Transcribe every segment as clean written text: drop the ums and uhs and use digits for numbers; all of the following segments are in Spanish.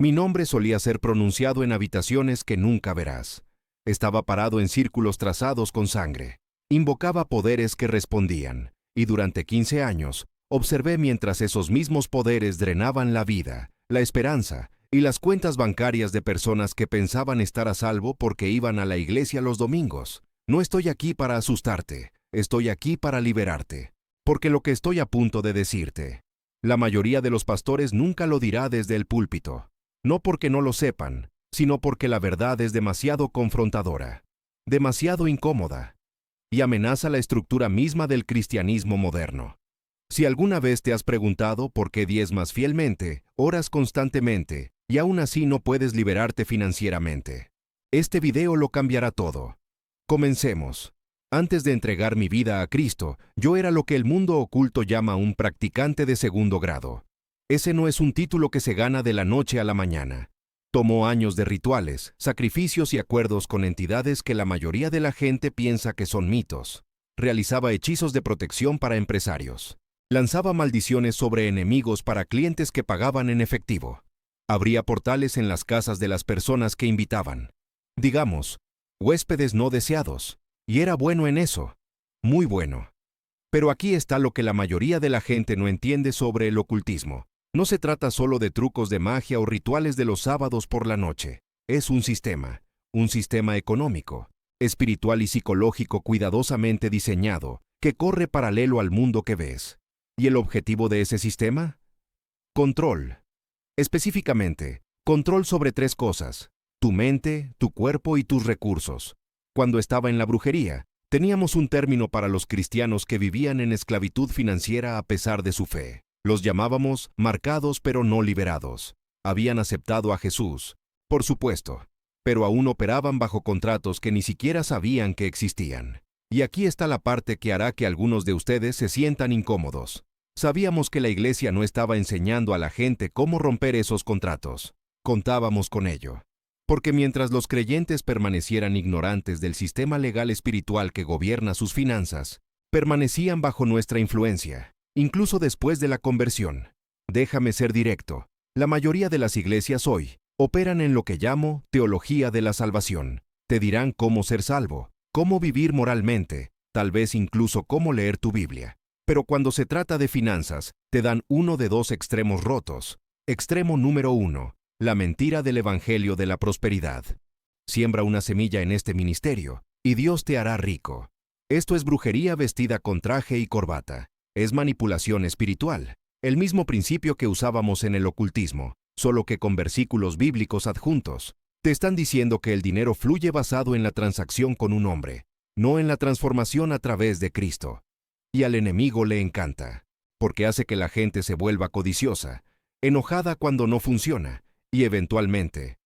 Mi nombre solía ser pronunciado en habitaciones que nunca verás. Estaba parado en círculos trazados con sangre. Invocaba poderes que respondían, y durante 15 años observé mientras esos mismos poderes drenaban la vida, la esperanza y las cuentas bancarias de personas que pensaban estar a salvo porque iban a la iglesia los domingos. No estoy aquí para asustarte, estoy aquí para liberarte. Porque lo que estoy a punto de decirte, la mayoría de los pastores nunca lo dirá desde el púlpito. No porque no lo sepan, sino porque la verdad es demasiado confrontadora, demasiado incómoda, y amenaza la estructura misma del cristianismo moderno. Si alguna vez te has preguntado por qué diezmas fielmente, oras constantemente, y aún así no puedes liberarte financieramente, este video lo cambiará todo. Comencemos. Antes de entregar mi vida a Cristo, yo era lo que el mundo oculto llama un practicante de segundo grado. Ese no es un título que se gana de la noche a la mañana. Tomó años de rituales, sacrificios y acuerdos con entidades que la mayoría de la gente piensa que son mitos. Realizaba hechizos de protección para empresarios. Lanzaba maldiciones sobre enemigos para clientes que pagaban en efectivo. Abría portales en las casas de las personas que invitaban. Digamos, huéspedes no deseados. Y era bueno en eso. Muy bueno. Pero aquí está lo que la mayoría de la gente no entiende sobre el ocultismo. No se trata solo de trucos de magia o rituales de los sábados por la noche. Es un sistema económico, espiritual y psicológico cuidadosamente diseñado, que corre paralelo al mundo que ves. ¿Y el objetivo de ese sistema? Control. Específicamente, control sobre 3 cosas: tu mente, tu cuerpo y tus recursos. Cuando estaba en la brujería, teníamos un término para los cristianos que vivían en esclavitud financiera a pesar de su fe. Los llamábamos marcados pero no liberados. Habían aceptado a Jesús, por supuesto, pero aún operaban bajo contratos que ni siquiera sabían que existían. Y aquí está la parte que hará que algunos de ustedes se sientan incómodos. Sabíamos que la iglesia no estaba enseñando a la gente cómo romper esos contratos. Contábamos con ello. Porque mientras los creyentes permanecieran ignorantes del sistema legal espiritual que gobierna sus finanzas, permanecían bajo nuestra influencia, incluso después de la conversión. Déjame ser directo. La mayoría de las iglesias hoy operan en lo que llamo teología de la salvación. Te dirán cómo ser salvo, cómo vivir moralmente, tal vez incluso cómo leer tu Biblia. Pero cuando se trata de finanzas, te dan uno de 2 extremos rotos. Extremo número 1. La mentira del evangelio de la prosperidad. Siembra una semilla en este ministerio, y Dios te hará rico. Esto es brujería vestida con traje y corbata. Es manipulación espiritual. El mismo principio que usábamos en el ocultismo, solo que con versículos bíblicos adjuntos. Te están diciendo que el dinero fluye basado en la transacción con un hombre, no en la transformación a través de Cristo. Y al enemigo le encanta, porque hace que la gente se vuelva codiciosa, enojada cuando no funciona, y eventualmente,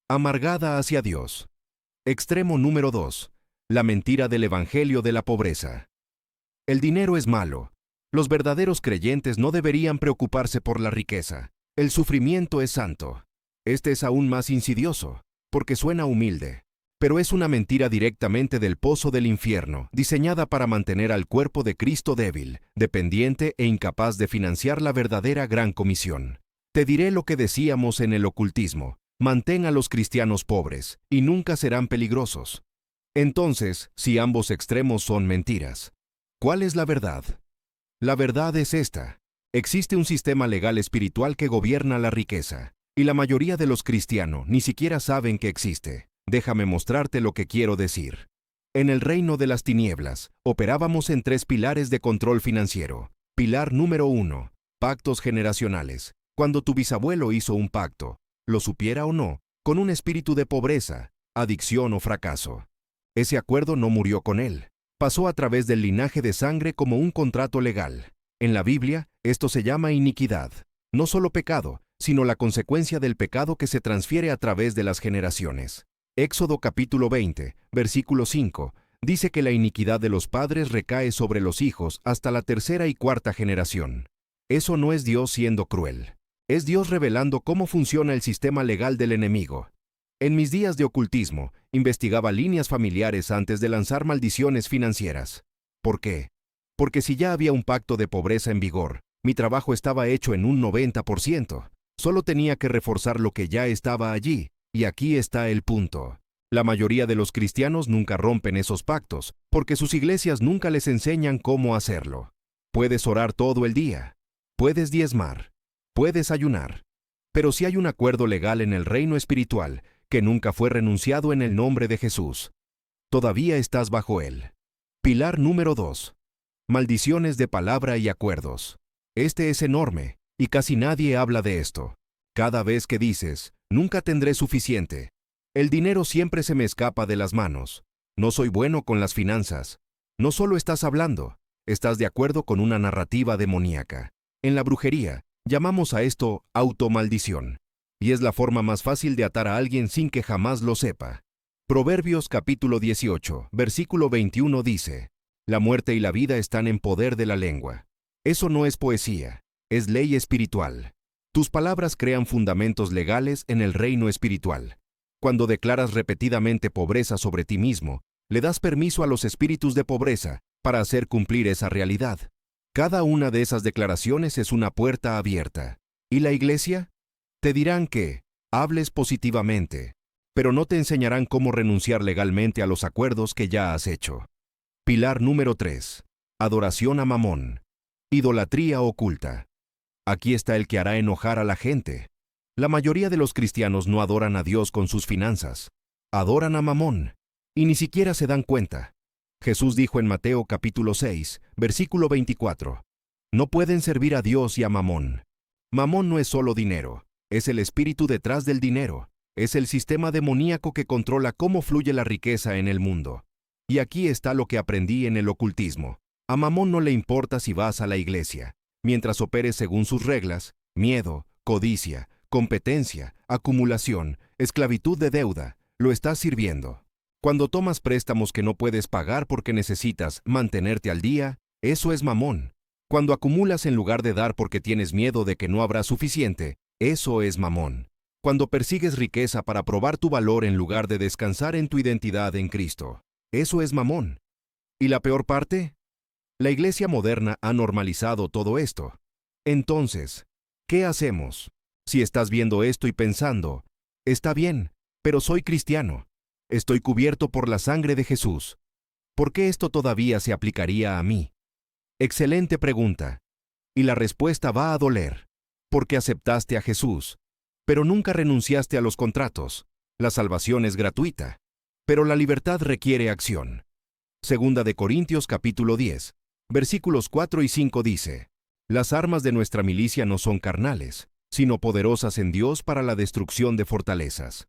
amargada hacia Dios. Extremo número 2. La mentira del evangelio de la pobreza. El dinero es malo. Los verdaderos creyentes no deberían preocuparse por la riqueza. El sufrimiento es santo. Este es aún más insidioso, porque suena humilde. Pero es una mentira directamente del pozo del infierno, diseñada para mantener al cuerpo de Cristo débil, dependiente e incapaz de financiar la verdadera gran comisión. Te diré lo que decíamos en el ocultismo: mantén a los cristianos pobres, y nunca serán peligrosos. Entonces, si ambos extremos son mentiras, ¿cuál es la verdad? La verdad es esta: existe un sistema legal espiritual que gobierna la riqueza, y la mayoría de los cristianos ni siquiera saben que existe. Déjame mostrarte lo que quiero decir. En el reino de las tinieblas, operábamos en 3 pilares de control financiero. Pilar número 1, pactos generacionales. Cuando tu bisabuelo hizo un pacto, lo supiera o no, con un espíritu de pobreza, adicción o fracaso. Ese acuerdo no murió con él. Pasó a través del linaje de sangre como un contrato legal. En la Biblia, esto se llama iniquidad. No solo pecado, sino la consecuencia del pecado que se transfiere a través de las generaciones. Éxodo capítulo 20, versículo 5, dice que la iniquidad de los padres recae sobre los hijos hasta la 3ª y 4ª generación. Eso no es Dios siendo cruel. Es Dios revelando cómo funciona el sistema legal del enemigo. En mis días de ocultismo, investigaba líneas familiares antes de lanzar maldiciones financieras. ¿Por qué? Porque si ya había un pacto de pobreza en vigor, mi trabajo estaba hecho en un 90%. Solo tenía que reforzar lo que ya estaba allí, y aquí está el punto. La mayoría de los cristianos nunca rompen esos pactos, porque sus iglesias nunca les enseñan cómo hacerlo. Puedes orar todo el día, puedes diezmar, puedes ayunar, pero si hay un acuerdo legal en el reino espiritual que nunca fue renunciado en el nombre de Jesús, todavía estás bajo él. Pilar número 2. Maldiciones de palabra y acuerdos. Este es enorme, y casi nadie habla de esto. Cada vez que dices, nunca tendré suficiente, el dinero siempre se me escapa de las manos, no soy bueno con las finanzas, no solo estás hablando, estás de acuerdo con una narrativa demoníaca. En la brujería, llamamos a esto automaldición, y es la forma más fácil de atar a alguien sin que jamás lo sepa. Proverbios capítulo 18, versículo 21 dice, la muerte y la vida están en poder de la lengua. Eso no es poesía, es ley espiritual. Tus palabras crean fundamentos legales en el reino espiritual. Cuando declaras repetidamente pobreza sobre ti mismo, le das permiso a los espíritus de pobreza para hacer cumplir esa realidad. Cada una de esas declaraciones es una puerta abierta. ¿Y la iglesia? Te dirán que hables positivamente, pero no te enseñarán cómo renunciar legalmente a los acuerdos que ya has hecho. Pilar número 3. Adoración a Mamón. Idolatría oculta. Aquí está el que hará enojar a la gente. La mayoría de los cristianos no adoran a Dios con sus finanzas. Adoran a Mamón, y ni siquiera se dan cuenta. Jesús dijo en Mateo capítulo 6, versículo 24, no pueden servir a Dios y a Mamón. Mamón no es solo dinero, es el espíritu detrás del dinero, es el sistema demoníaco que controla cómo fluye la riqueza en el mundo. Y aquí está lo que aprendí en el ocultismo. A Mamón no le importa si vas a la iglesia. Mientras operes según sus reglas, miedo, codicia, competencia, acumulación, esclavitud de deuda, lo estás sirviendo. Cuando tomas préstamos que no puedes pagar porque necesitas mantenerte al día, eso es Mamón. Cuando acumulas en lugar de dar porque tienes miedo de que no habrá suficiente, eso es Mamón. Cuando persigues riqueza para probar tu valor en lugar de descansar en tu identidad en Cristo, eso es Mamón. ¿Y la peor parte? La iglesia moderna ha normalizado todo esto. Entonces, ¿qué hacemos? Si estás viendo esto y pensando, está bien, pero soy cristiano, estoy cubierto por la sangre de Jesús, ¿por qué esto todavía se aplicaría a mí? Excelente pregunta. Y la respuesta va a doler, porque aceptaste a Jesús, pero nunca renunciaste a los contratos. La salvación es gratuita, pero la libertad requiere acción. Segunda de Corintios capítulo 10. Versículos 4 y 5 dice, las armas de nuestra milicia no son carnales, sino poderosas en Dios para la destrucción de fortalezas.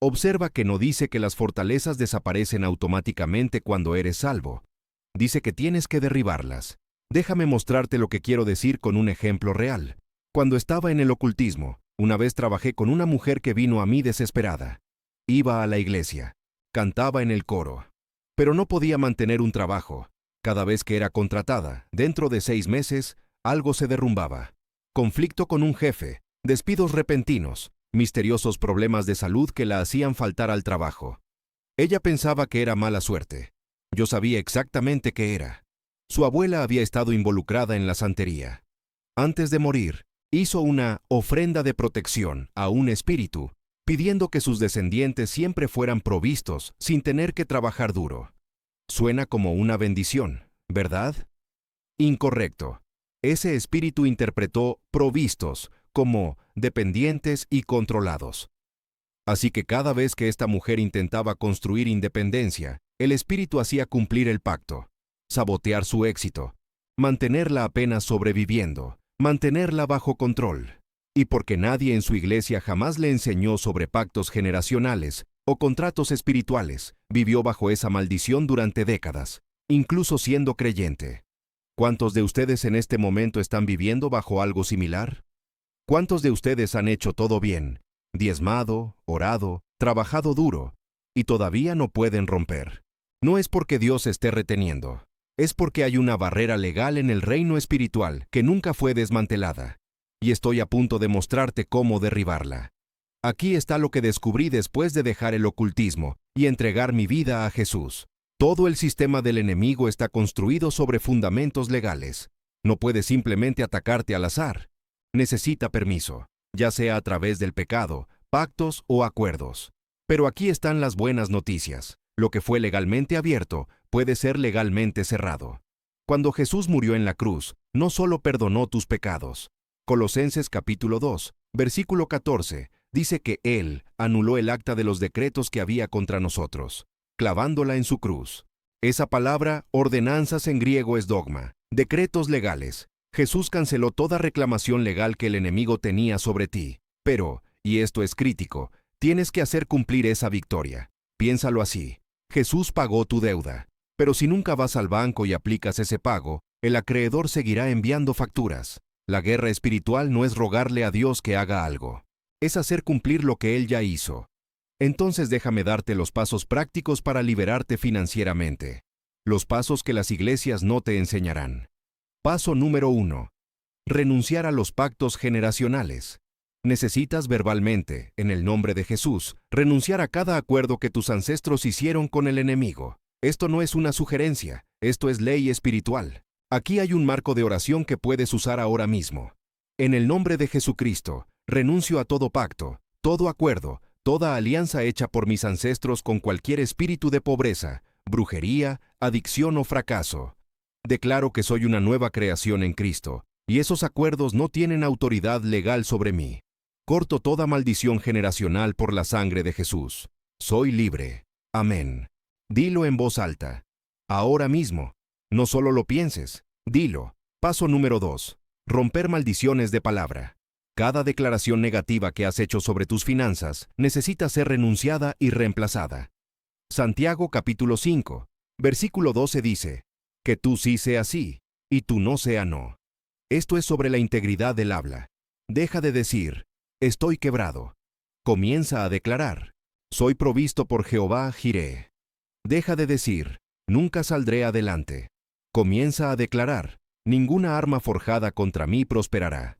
Observa que no dice que las fortalezas desaparecen automáticamente cuando eres salvo. Dice que tienes que derribarlas. Déjame mostrarte lo que quiero decir con un ejemplo real. Cuando estaba en el ocultismo, una vez trabajé con una mujer que vino a mí desesperada. Iba a la iglesia, cantaba en el coro, pero no podía mantener un trabajo. Cada vez que era contratada, dentro de 6 meses, algo se derrumbaba. Conflicto con un jefe, despidos repentinos, misteriosos problemas de salud que la hacían faltar al trabajo. Ella pensaba que era mala suerte. Yo sabía exactamente qué era. Su abuela había estado involucrada en la santería. Antes de morir, hizo una ofrenda de protección a un espíritu, pidiendo que sus descendientes siempre fueran provistos sin tener que trabajar duro. Suena como una bendición, ¿verdad? Incorrecto. Ese espíritu interpretó provistos como dependientes y controlados. Así que cada vez que esta mujer intentaba construir independencia, el espíritu hacía cumplir el pacto, sabotear su éxito, mantenerla apenas sobreviviendo, mantenerla bajo control. Y porque nadie en su iglesia jamás le enseñó sobre pactos generacionales o contratos espirituales, vivió bajo esa maldición durante décadas, incluso siendo creyente. ¿Cuántos de ustedes en este momento están viviendo bajo algo similar? ¿Cuántos de ustedes han hecho todo bien, diezmado, orado, trabajado duro, y todavía no pueden romper? No es porque Dios esté reteniendo, es porque hay una barrera legal en el reino espiritual que nunca fue desmantelada, y estoy a punto de mostrarte cómo derribarla. Aquí está lo que descubrí después de dejar el ocultismo y entregar mi vida a Jesús. Todo el sistema del enemigo está construido sobre fundamentos legales. No puede simplemente atacarte al azar. Necesita permiso. ya sea a través del pecado, pactos o acuerdos. Pero aquí están las buenas noticias. Lo que fue legalmente abierto puede ser legalmente cerrado. Cuando Jesús murió en la cruz, no solo perdonó tus pecados. Colosenses capítulo 2, versículo 14, dice que Él anuló el acta de los decretos que había contra nosotros, clavándola en su cruz. Esa palabra, ordenanzas en griego, es dogma, decretos legales. Jesús canceló toda reclamación legal que el enemigo tenía sobre ti. Pero, y esto es crítico, tienes que hacer cumplir esa victoria. Piénsalo así. Jesús pagó tu deuda. Pero si nunca vas al banco y aplicas ese pago, el acreedor seguirá enviando facturas. La guerra espiritual no es rogarle a Dios que haga algo. Es hacer cumplir lo que Él ya hizo. Entonces déjame darte los pasos prácticos para liberarte financieramente. Los pasos que las iglesias no te enseñarán. Paso número 1. Renunciar a los pactos generacionales. Necesitas verbalmente, en el nombre de Jesús, renunciar a cada acuerdo que tus ancestros hicieron con el enemigo. Esto no es una sugerencia, esto es ley espiritual. Aquí hay un marco de oración que puedes usar ahora mismo. En el nombre de Jesucristo, renuncio a todo pacto, todo acuerdo, toda alianza hecha por mis ancestros con cualquier espíritu de pobreza, brujería, adicción o fracaso. Declaro que soy una nueva creación en Cristo, y esos acuerdos no tienen autoridad legal sobre mí. Corto toda maldición generacional por la sangre de Jesús. Soy libre. Amén. Dilo en voz alta. Ahora mismo. No solo lo pienses, dilo. Paso número 2. Romper maldiciones de palabra. Cada declaración negativa que has hecho sobre tus finanzas necesita ser renunciada y reemplazada. Santiago capítulo 5, versículo 12 dice, que tú sí sea sí, y tú no sea no. Esto es sobre la integridad del habla. Deja de decir, estoy quebrado. Comienza a declarar, soy provisto por Jehová Jireh. Deja de decir, nunca saldré adelante. Comienza a declarar, ninguna arma forjada contra mí prosperará.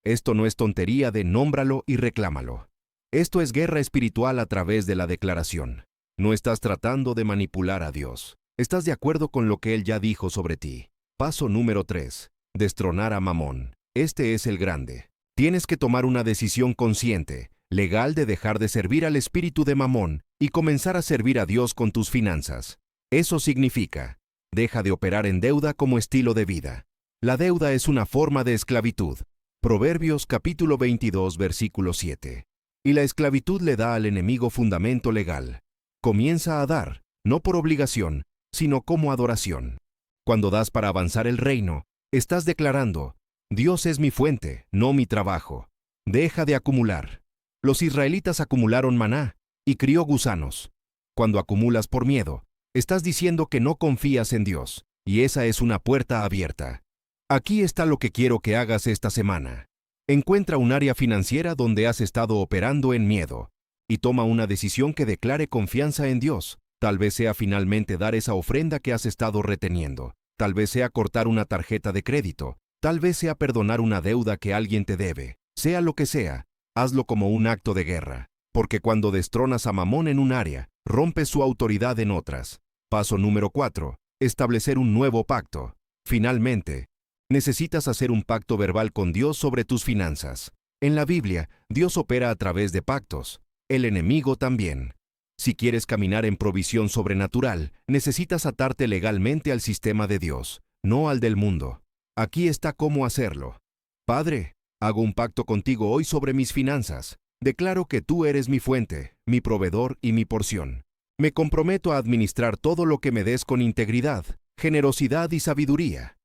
Esto no es tontería de nómbralo y reclámalo. Esto es guerra espiritual a través de la declaración. No estás tratando de manipular a Dios. Estás de acuerdo con lo que Él ya dijo sobre ti. Paso número 3. Destronar a Mamón. Este es el grande. Tienes que tomar una decisión consciente, legal, de dejar de servir al espíritu de Mamón y comenzar a servir a Dios con tus finanzas. Eso significa, deja de operar en deuda como estilo de vida. La deuda es una forma de esclavitud. Proverbios capítulo 22, versículo 7. Y la esclavitud le da al enemigo fundamento legal. Comienza a dar, no por obligación, sino como adoración. Cuando das para avanzar el reino, estás declarando, Dios es mi fuente, no mi trabajo. Deja de acumular. Los israelitas acumularon maná y crió gusanos. Cuando acumulas por miedo, estás diciendo que no confías en Dios, y esa es una puerta abierta. Aquí está lo que quiero que hagas esta semana. Encuentra un área financiera donde has estado operando en miedo, y toma una decisión que declare confianza en Dios. Tal vez sea finalmente dar esa ofrenda que has estado reteniendo. Tal vez sea cortar una tarjeta de crédito. Tal vez sea perdonar una deuda que alguien te debe. Sea lo que sea, hazlo como un acto de guerra. Porque cuando destronas a Mamón en un área, rompes su autoridad en otras. Paso número 4. Establecer un nuevo pacto. Finalmente, necesitas hacer un pacto verbal con Dios sobre tus finanzas. En la Biblia, Dios opera a través de pactos. El enemigo también. Si quieres caminar en provisión sobrenatural, necesitas atarte legalmente al sistema de Dios, no al del mundo. Aquí está cómo hacerlo. Padre, hago un pacto contigo hoy sobre mis finanzas. Declaro que tú eres mi fuente, mi proveedor y mi porción. Me comprometo a administrar todo lo que me des con integridad, generosidad y sabiduría.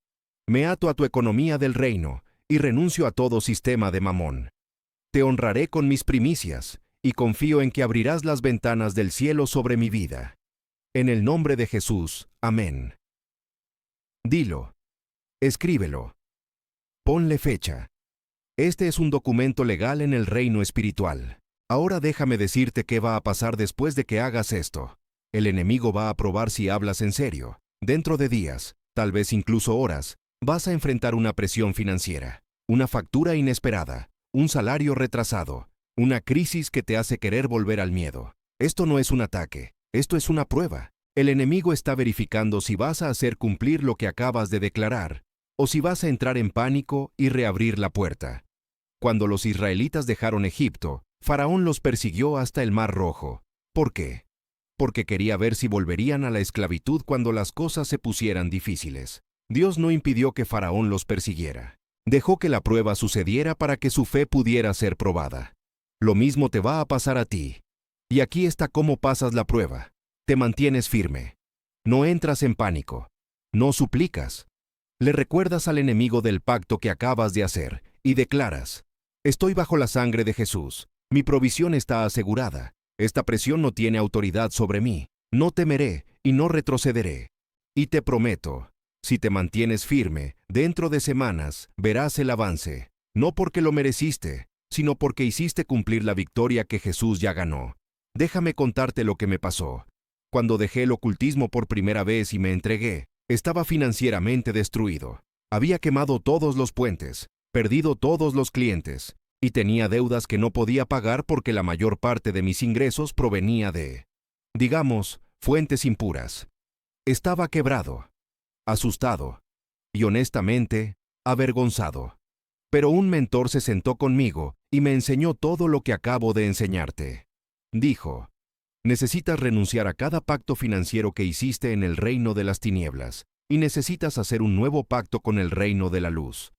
Me ato a tu economía del reino y renuncio a todo sistema de Mamón. Te honraré con mis primicias y confío en que abrirás las ventanas del cielo sobre mi vida. En el nombre de Jesús, amén. Dilo. Escríbelo. Ponle fecha. Este es un documento legal en el reino espiritual. Ahora déjame decirte qué va a pasar después de que hagas esto. El enemigo va a probar si hablas en serio. Dentro de días, tal vez incluso horas, vas a enfrentar una presión financiera, una factura inesperada, un salario retrasado, una crisis que te hace querer volver al miedo. Esto no es un ataque, esto es una prueba. El enemigo está verificando si vas a hacer cumplir lo que acabas de declarar, o si vas a entrar en pánico y reabrir la puerta. Cuando los israelitas dejaron Egipto, Faraón los persiguió hasta el Mar Rojo. ¿Por qué? Porque quería ver si volverían a la esclavitud cuando las cosas se pusieran difíciles. Dios no impidió que Faraón los persiguiera. Dejó que la prueba sucediera para que su fe pudiera ser probada. Lo mismo te va a pasar a ti. Y aquí está cómo pasas la prueba. Te mantienes firme. No entras en pánico. No suplicas. Le recuerdas al enemigo del pacto que acabas de hacer y declaras: estoy bajo la sangre de Jesús. Mi provisión está asegurada. Esta presión no tiene autoridad sobre mí. No temeré y no retrocederé. Y te prometo, si te mantienes firme, dentro de semanas verás el avance. No porque lo mereciste, sino porque hiciste cumplir la victoria que Jesús ya ganó. Déjame contarte lo que me pasó. Cuando dejé el ocultismo por primera vez y me entregué, estaba financieramente destruido. Había quemado todos los puentes, perdido todos los clientes, y tenía deudas que no podía pagar porque la mayor parte de mis ingresos provenía de, digamos, fuentes impuras. Estaba quebrado, asustado y honestamente, avergonzado. Pero un mentor se sentó conmigo y me enseñó todo lo que acabo de enseñarte. Dijo: necesitas renunciar a cada pacto financiero que hiciste en el reino de las tinieblas y necesitas hacer un nuevo pacto con el reino de la luz.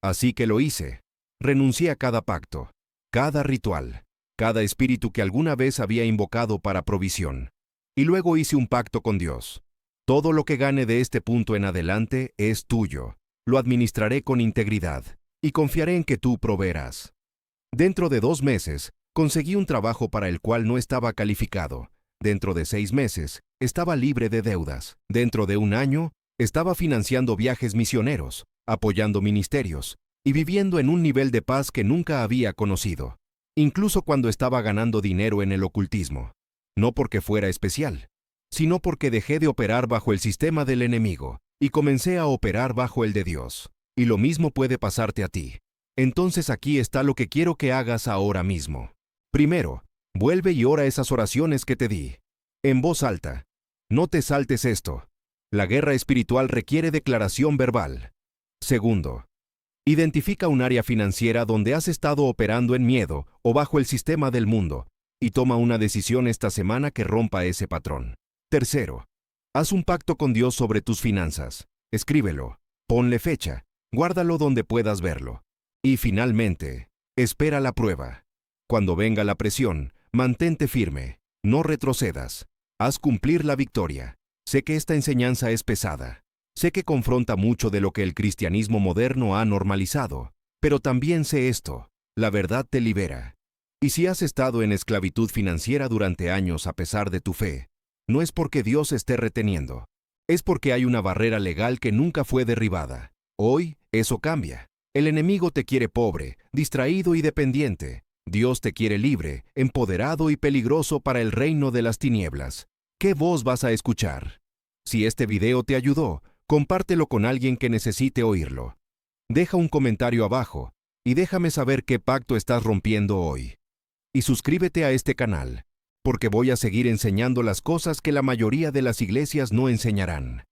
Así que lo hice. Renuncié a cada pacto, cada ritual, cada espíritu que alguna vez había invocado para provisión. Y luego hice un pacto con Dios. Todo lo que gane de este punto en adelante es tuyo. Lo administraré con integridad y confiaré en que tú proveerás. Dentro de 2 meses, conseguí un trabajo para el cual no estaba calificado. Dentro de 6 meses, estaba libre de deudas. Dentro de 1 año, estaba financiando viajes misioneros, apoyando ministerios y viviendo en un nivel de paz que nunca había conocido, incluso cuando estaba ganando dinero en el ocultismo. No porque fuera especial, sino porque dejé de operar bajo el sistema del enemigo y comencé a operar bajo el de Dios. Y lo mismo puede pasarte a ti. Entonces aquí está lo que quiero que hagas ahora mismo. Primero, vuelve y ora esas oraciones que te di, en voz alta. No te saltes esto. La guerra espiritual requiere declaración verbal. Segundo, identifica un área financiera donde has estado operando en miedo o bajo el sistema del mundo y toma una decisión esta semana que rompa ese patrón. Tercero, haz un pacto con Dios sobre tus finanzas. Escríbelo, ponle fecha, guárdalo donde puedas verlo. Y finalmente, espera la prueba. Cuando venga la presión, mantente firme, no retrocedas. Haz cumplir la victoria. Sé que esta enseñanza es pesada. Sé que confronta mucho de lo que el cristianismo moderno ha normalizado, pero también sé esto: la verdad te libera. Y si has estado en esclavitud financiera durante años a pesar de tu fe, no es porque Dios esté reteniendo, es porque hay una barrera legal que nunca fue derribada. Hoy, eso cambia. El enemigo te quiere pobre, distraído y dependiente. Dios te quiere libre, empoderado y peligroso para el reino de las tinieblas. ¿Qué voz vas a escuchar? Si este video te ayudó, compártelo con alguien que necesite oírlo. Deja un comentario abajo y déjame saber qué pacto estás rompiendo hoy. Y suscríbete a este canal, porque voy a seguir enseñando las cosas que la mayoría de las iglesias no enseñarán.